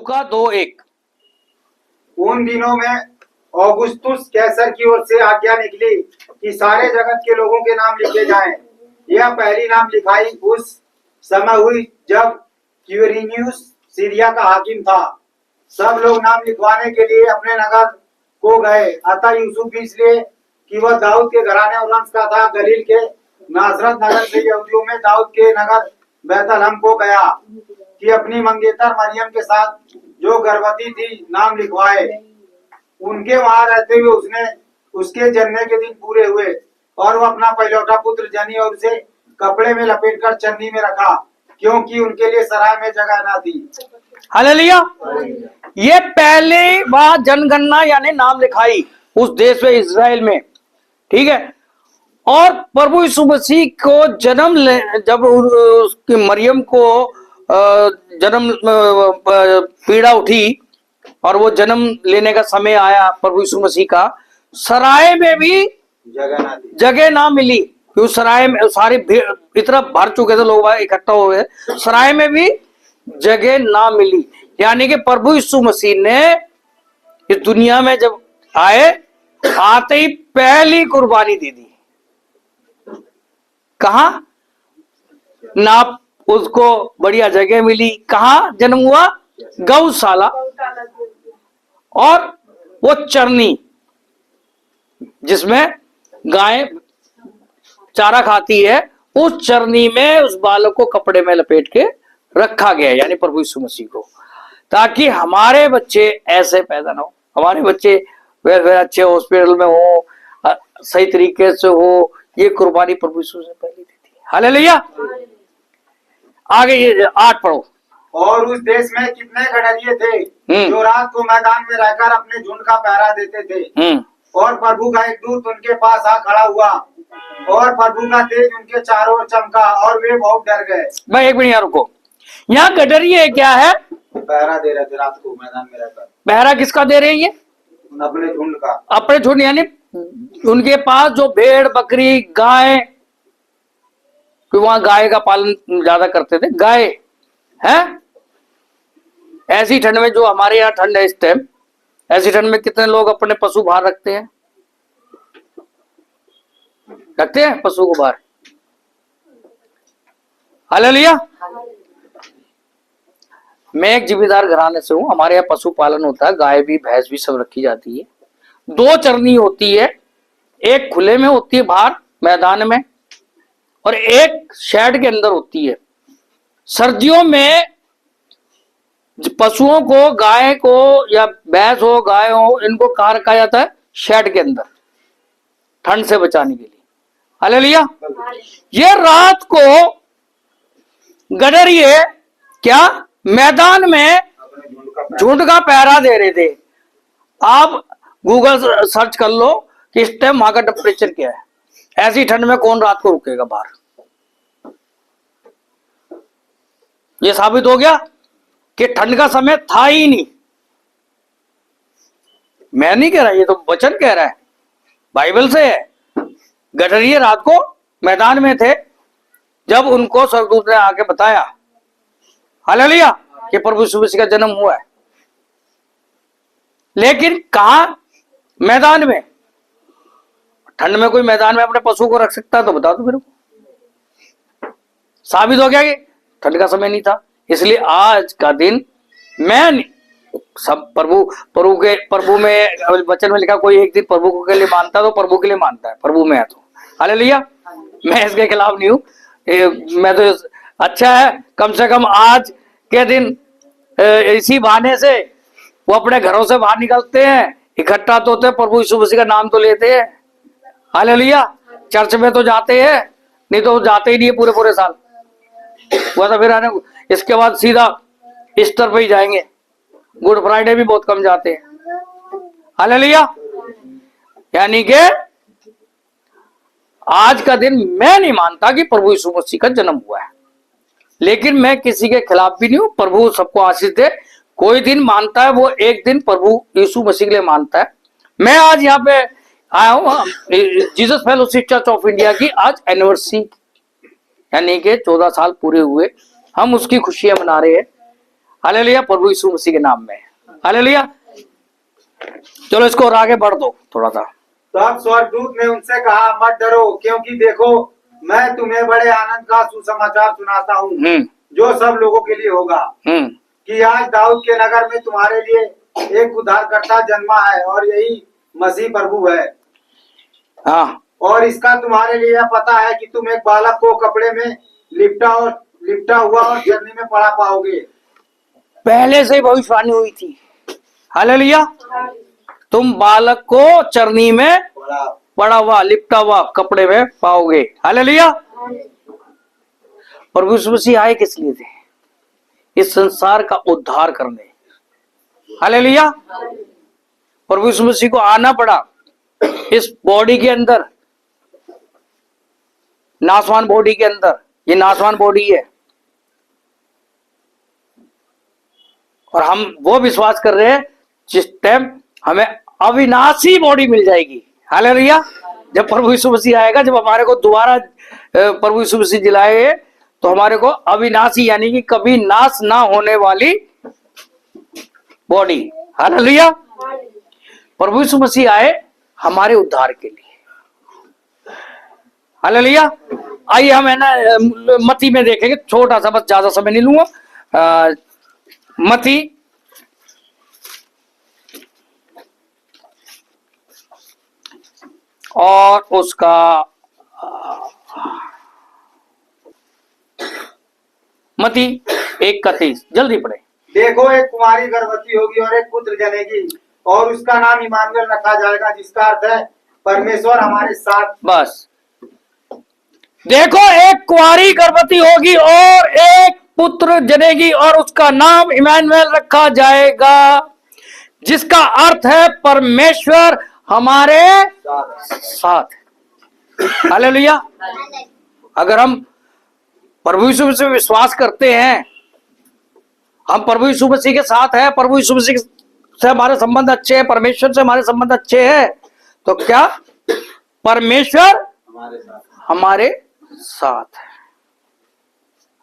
लूका 2:1। उन दिनों में औगुस्तुस कैसर की ओर से आज्ञा निकली कि सारे जगत के लोगों के नाम लिखे जाएं। यह पहली नाम लिखाई उस समय हुई जब क्विरिनियुस सीरिया का हाकिम था। सब लोग नाम लिखवाने के लिए अपने नगर को गए। अतः यूसुफ इसलिए कि वह दाऊद के घराने और वंश का था, गलील के नासरत नगर से यहूदियों में दाऊद के नगर बैतलहम को गया कि अपनी मंगेतर मरियम के साथ जो गर्भवती थी नाम लिखवाए। उनके वहां रहते हुए उसने उसके जन्म के दिन पूरे हुए और वह अपना पहलौठा पुत्र जनी और उसे कपड़े में लपेटकर चन्नी में रखा, क्योंकि उनके लिए सराय में जगह न थी। हालेलुया। ये पहली बार जनगणना यानी नाम लिखाई उस देश में, इज़राइल में, ठीक है। और प्रभु यीशु मसीह को जन्म जब उसकी मरियम को जन्म पीड़ा उठी और वो जन्म लेने का समय आया प्रभु यीशु मसीह का, सराय में भी जगह ना मिली, क्योंकि सराय में सारी इतना भर चुके थे लोग, इकट्ठा हो गए, सराय में भी जगह ना मिली। यानी कि प्रभु यीशु मसीह ने इस दुनिया में जब आए, आते ही पहली कुर्बानी दे दी। कहा ना उसको बढ़िया जगह मिली, कहा जन्म हुआ, गौशाला, और वो चरनी जिसमें गाय चारा खाती है, उस चरनी में उस बालक को कपड़े में लपेट के रखा गया, यानी प्रभु यीशु मसीह को, ताकि हमारे बच्चे ऐसे पैदा ना हो, हमारे बच्चे वे अच्छे हॉस्पिटल में हो, सही तरीके से हो। ये कुर्बानी प्रभु यीशु से पहले दी थी। हालेलुया। आगे ये 8 पढ़ो। और उस देश में कितने गडरिये थे जो रात को मैदान में रहकर अपने झुंड का पहरा देते थे। और प्रभु का एक दूत उनके पास आ खड़ा हुआ और प्रभु का तेज उनके चारों ओर चमका और वे बहुत डर गए। भाई एक मिनट रुको, यहाँ गडरिये क्या है? पहरा दे रहे थे रात को मैदान में रहकर। पहरा किसका दे रहे हैं? ये अपने झुंड का। अपने झुंड, यानी उनके पास जो भेड़ बकरी गाय, क्योंकि वहां गाय का पालन ज्यादा करते थे, गाय है। ऐसी ठंड में, जो हमारे यहाँ ठंड है इस टाइम, ऐसी ठंड में कितने लोग अपने पशु बाहर रखते हैं? रखते हैं पशु को बाहर। हालेलुया। मैं एक जिम्मेदार घराने से हूं, हमारे यहाँ पशु पालन होता है, गाय भी भैंस भी सब रखी जाती है। 2 चरनी होती है, एक खुले में होती है बाहर मैदान में, और एक शेड के अंदर होती है। सर्दियों में पशुओं को, गाय को या भैंस हो गाय हो, इनको कहाँ रखा जाता है? शेड के अंदर, ठंड से बचाने के लिए। हालेलुया। ये रात को गडरिये क्या मैदान में झुंड का पहरा दे रहे थे। आप गूगल सर्च कर लो कि इस टाइम वहां का टेम्परेचर क्या है। ऐसी ठंड में कौन रात को रुकेगा बाहर? ये साबित हो गया कि ठंड का समय था ही नहीं। मैं नहीं कह रहा, ये तो वचन कह रहा है, बाइबल से है। गडरिये रात को मैदान में थे जब उनको स्वर्गदूत ने आके बताया, हालेलुया, कि प्रभु यीशु मसीह का जन्म हुआ है। लेकिन कहा? मैदान में। ठंड में कोई मैदान में अपने पशु को रख सकता है? तो बता दो मेरे को। साबित हो गया कि ठंड का समय नहीं था। इसलिए आज का दिन मैं सब प्रभु में वचन में लिखा, कोई एक दिन प्रभु के लिए मानता है तो प्रभु के लिए मानता है, प्रभु में है तो। हालेलुया। मैं इसके खिलाफ नहीं हूं। मैं तो अच्छा है, कम से कम आज के दिन इसी बहाने से वो अपने घरों से बाहर निकलते हैं, इकट्ठा तो होते हैं, प्रभु यीशु मसीह का नाम तो लेते हैं। हालेलुया। चर्च में तो जाते हैं, नहीं तो जाते ही नहीं है पूरे साल। वो तो फिर आने, इसके बाद सीधा ईस्टर पे ही जाएंगे। गुड फ्राइडे भी बहुत कम जाते हैं। हालेलुया। यानी कि आज का दिन मैं नहीं मानता कि प्रभु यीशु मसीह का जन्म हुआ है, लेकिन मैं किसी के खिलाफ भी नहीं हूं। प्रभु सबको आशीष दे। कोई दिन मानता है वो एक दिन प्रभु यीशु मसीह के लिए मानता है। मैं आज यहाँ पे आया हूँ, Jesus fellowship church of India की आज एनिवर्सरी, यानी कि 14 साल पूरे हुए, हम उसकी खुशियां मना रहे हैं। हालेलुया, प्रभु यीशु मसीह के नाम में। हालेलुया। चलो इसको और आगे बढ़ दो थोड़ा सा। तब स्वर्गदूत ने उनसे कहा, मत डरो, क्योंकि देखो मैं तुम्हें बड़े आनंद का सुसमाचार सुनाता हूँ, जो सब लोगों के लिए होगा, कि आज दाऊद के नगर में तुम्हारे लिए एक उद्धारकर्ता जन्मा है, और यही मसीह प्रभु है। हाँ, और इसका तुम्हारे लिए यह पता है कि तुम एक बालक को कपड़े में लिपटा हुआ और चरनी में पड़ा पाओगे। पहले से ही भविष्यवाणी हुई थी। हालेलुया। तुम बालक को चरनी में पड़ा हुआ लिपटा हुआ कपड़े में पाओगे। हालेलुया। प्रभु यीशु मसीह आए किस लिए थे? इस संसार का उद्धार करने। हालेलुया। प्रभु यीशु मसीह को आना पड़ा इस बॉडी के अंदर, नासवान बॉडी के अंदर। ये नासवान बॉडी है, और हम वो विश्वास कर रहे हैं जिस टाइम हमें अविनाशी बॉडी मिल जाएगी। हालेलुया। जब प्रभु यीशु मसीह आएगा, जब हमारे को दोबारा प्रभु यीशु मसीह दिलाए, तो हमारे को अविनाशी यानी कि कभी नाश ना होने वाली बॉडी। हालेलुया। प्रभु यीशु मसीह आए हमारे उद्धार के लिए। हालेलुया। आइए हम है ना मत्ती में देखेंगे, छोटा सा, बस ज्यादा समय नहीं लूंगा। मत्ती और उसका मत्ती 1:31 जल्दी पढ़े। देखो एक कुमारी गर्भवती होगी और एक पुत्र जनेगी, और उसका नाम इमानुएल रखा जाएगा, जिसका अर्थ है परमेश्वर हमारे साथ। बस देखो, एक कुंवारी गर्भवती होगी और एक पुत्र जनेगी, और उसका नाम इमानुएल रखा जाएगा, जिसका अर्थ है परमेश्वर हमारे साथ। हालेलुया। अगर हम प्रभु यीशु मसीह में विश्वास करते हैं, हम प्रभु यीशु मसीह के साथ हैं, प्रभु यीशु मसीह से हमारे संबंध अच्छे हैं, परमेश्वर से हमारे संबंध अच्छे हैं, तो क्या परमेश्वर हमारे साथ है।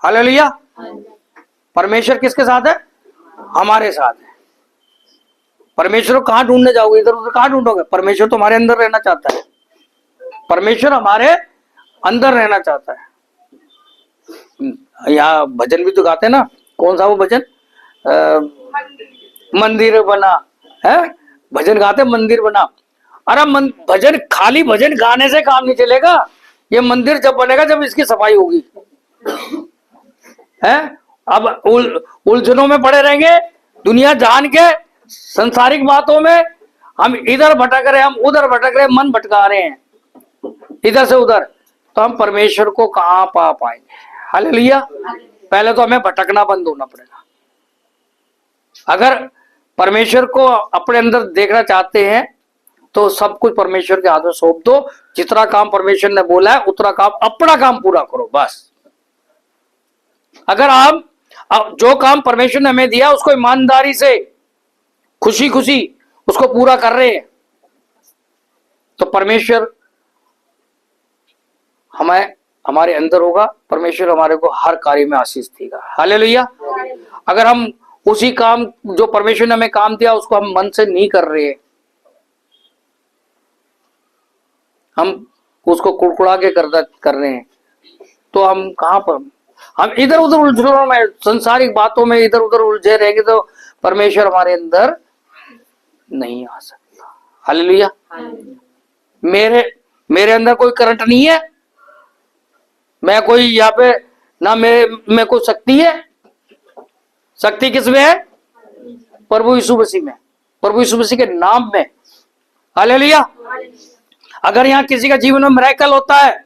हालेलुया। परमेश्वर किसके साथ है? हमारे साथ है। परमेश्वर को कहां ढूंढने जाओगे? इधर उधर कहां ढूंढोगे? परमेश्वर तो हमारे अंदर रहना चाहता है। परमेश्वर हमारे अंदर रहना चाहता है। यहाँ भजन भी तो गाते हैं ना, कौन सा वो भजन? मंदिर बना है, भजन गाते मंदिर बना। अरे भजन, खाली भजन गाने से काम नहीं चलेगा। ये मंदिर जब बनेगा जब इसकी सफाई होगी। है अब उलझनों में पड़े रहेंगे, दुनिया जान के संसारिक बातों में हम इधर भटक रहे, हम उधर भटक रहे, मन भटका रहे हैं इधर से उधर, तो हम परमेश्वर को कहां पा पाएंगे? हालेलुया। पहले तो हमें भटकना बंद होना पड़ेगा। अगर परमेश्वर को अपने अंदर देखना चाहते हैं तो सब कुछ परमेश्वर के हाथ में सौंप दो। जितना काम परमेश्वर ने बोला है उतना काम, अपना काम पूरा करो बस। अगर हम जो काम परमेश्वर ने हमें दिया उसको ईमानदारी से, खुशी खुशी उसको पूरा कर रहे हैं, तो परमेश्वर हमें हमारे अंदर होगा। परमेश्वर हमारे को हर कार्य में आशीष देगा। हालेलुया। अगर हम उसी काम, जो परमेश्वर ने हमें काम दिया, उसको हम मन से नहीं कर रहे, हम उसको कुड़कुड़ा के कर रहे हैं, तो हम कहां पर, हम इधर उधर उलझनों में, संसारिक बातों में इधर उधर उलझे रहेंगे, तो परमेश्वर हमारे अंदर नहीं आ सकता। हालेलुया। मेरे अंदर कोई करंट नहीं है, मैं कोई यहाँ पे ना में कोई शक्ति है। शक्ति किस में है? प्रभु यीशु मसीह में, प्रभु यीशु मसीह के नाम में। हालेलुया। अगर यहाँ किसी का जीवन में मिरेकल होता है,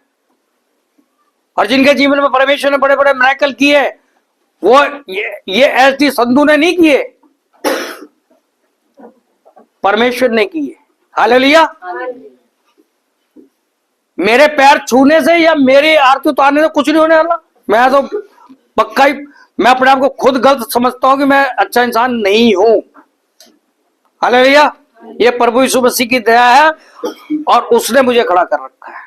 और जिनके जीवन में परमेश्वर ने बड़े बड़े मिरेकल किए, वो ये एस.डी. संधू ने नहीं किए, परमेश्वर ने किए। हालेलुया। मेरे पैर छूने से या मेरी आरती उतारने से कुछ नहीं होने वाला। मैं तो पक्का ही, मैं अपने आप को खुद गलत समझता हूं कि मैं अच्छा इंसान नहीं हूं। हालेलुया। ये प्रभु यीशु मसीह की दया है, और उसने मुझे खड़ा कर रखा है।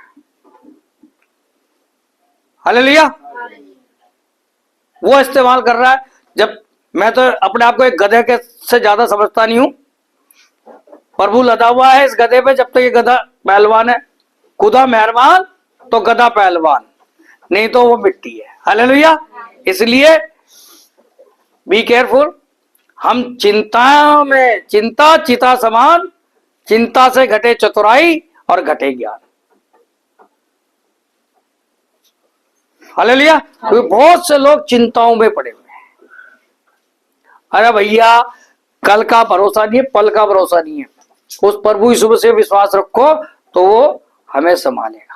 हालेलुया। वो इस्तेमाल कर रहा है। जब मैं तो अपने आप को एक गधे के से ज्यादा समझता नहीं हूं। प्रभु लदा हुआ है इस गधे पे, जब तक ये गधा पहलवान है। खुदा मेहरबान तो गधा पहलवान, नहीं तो वो मिट्टी है। हालेलुया। इसलिए बी केयरफुल। हम चिंता में, चिंता चिता समान, चिंता से घटे चतुराई और घटे ज्ञान। हालेलुया। क्योंकि बहुत से लोग चिंताओं में पड़े हुए हैं। अरे भैया, कल का भरोसा नहीं है, पल का भरोसा नहीं है। उस प्रभु यीशु से विश्वास रखो तो वो हमें संभालेगा।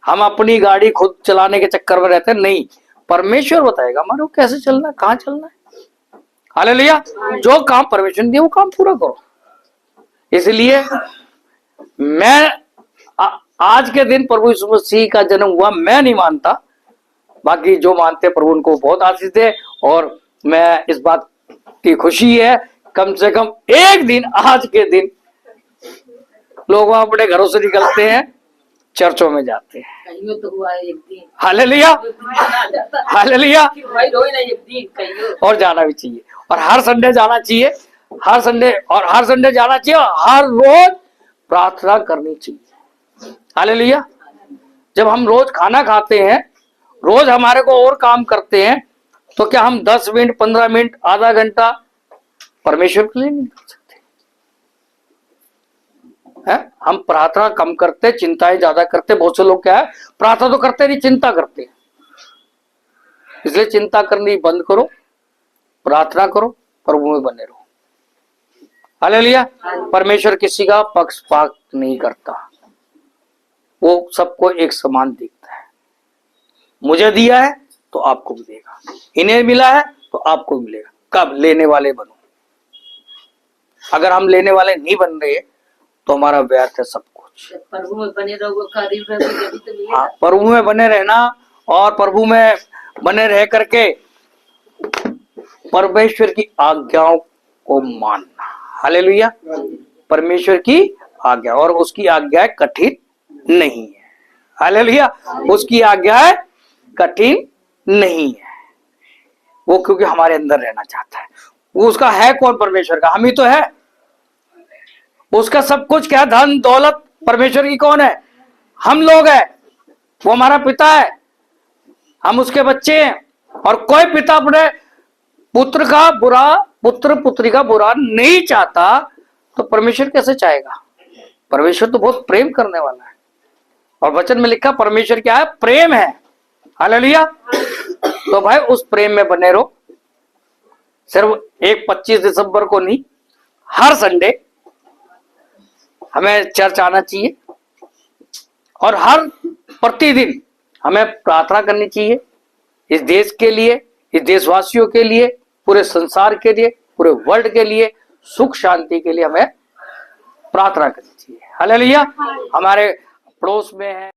हम अपनी गाड़ी खुद चलाने के चक्कर में रहते हैं, नहीं, परमेश्वर बताएगा हमारे को कैसे चलना है, कहां चलना है। हालेलुया। जो काम परमेश्वर ने दिया वो काम पूरा करो। इसलिए मैं आज के दिन प्रभु यीशु मसीह का जन्म हुआ, मैं नहीं मानता, बाकी जो मानते प्रभु उनको बहुत आशीष दे। और मैं इस बात की खुशी है, कम से कम एक दिन, आज के दिन लोग अपने घरों से निकलते हैं, चर्चों में जाते हैं। तो हुआ एक दिन। Hallelujah, hallelujah. भाई रोई ना एक दिन कहियो। और जाना भी चाहिए, और हर संडे जाना चाहिए, हर संडे, और हर संडे जाना चाहिए, और हर रोज प्रार्थना करनी चाहिए। हालेलुया। जब हम रोज खाना खाते हैं, रोज हमारे को और काम करते हैं, तो क्या हम 10 मिनट, 15 मिनट, आधा घंटा परमेश्वर के लिए नहीं कर सकते हैं? हम प्रार्थना कम करते, चिंताएं ज्यादा करते। बहुत से लोग क्या है, प्रार्थना तो करते नहीं, चिंता करते हैं। इसलिए चिंता करनी बंद करो, प्रार्थना करो, प्रभु में बने रहो। हालेलुया। परमेश्वर किसी का पक्षपात नहीं करता, वो सबको एक समान देखता है। मुझे दिया है तो आपको भी देगा, इन्हें मिला है तो आपको भी मिलेगा। कब? लेने वाले बनो। अगर हम लेने वाले नहीं बन रहे तो हमारा व्यर्थ है सब कुछ। प्रभु में बने रहो, करीब रहो, जब तो मिलेगा। हाँ, प्रभु में बने रहना, और प्रभु में बने रह करके परमेश्वर की आज्ञाओं को मानना। हालेलुया। परमेश्वर की आज्ञा, और उसकी आज्ञाएं कठिन नहीं है। हालेलुया। उसकी आज्ञाएं कठिन नहीं है, वो क्योंकि हमारे अंदर रहना चाहता है। वो उसका है कौन? परमेश्वर का। हम ही तो है उसका। सब कुछ क्या, धन दौलत परमेश्वर की कौन है? हम लोग हैं। वो हमारा पिता है, हम उसके बच्चे हैं। और कोई पिता अपने पुत्र का बुरा, पुत्र पुत्री का बुरा नहीं चाहता, तो परमेश्वर कैसे चाहेगा? परमेश्वर तो बहुत प्रेम करने वाला है, और वचन में लिखा परमेश्वर क्या है? प्रेम है। हालेलुया। तो भाई उस प्रेम में बने रहो। सिर्फ एक 25 दिसंबर को नहीं, हर संडे हमें चर्च आना चाहिए, और हर प्रतिदिन हमें प्रार्थना करनी चाहिए इस देश के लिए, इस देशवासियों के लिए, पूरे संसार के लिए, पूरे वर्ल्ड के लिए, सुख शांति के लिए हमें प्रार्थना करनी चाहिए। हालेलुया। हमारे पड़ोस में है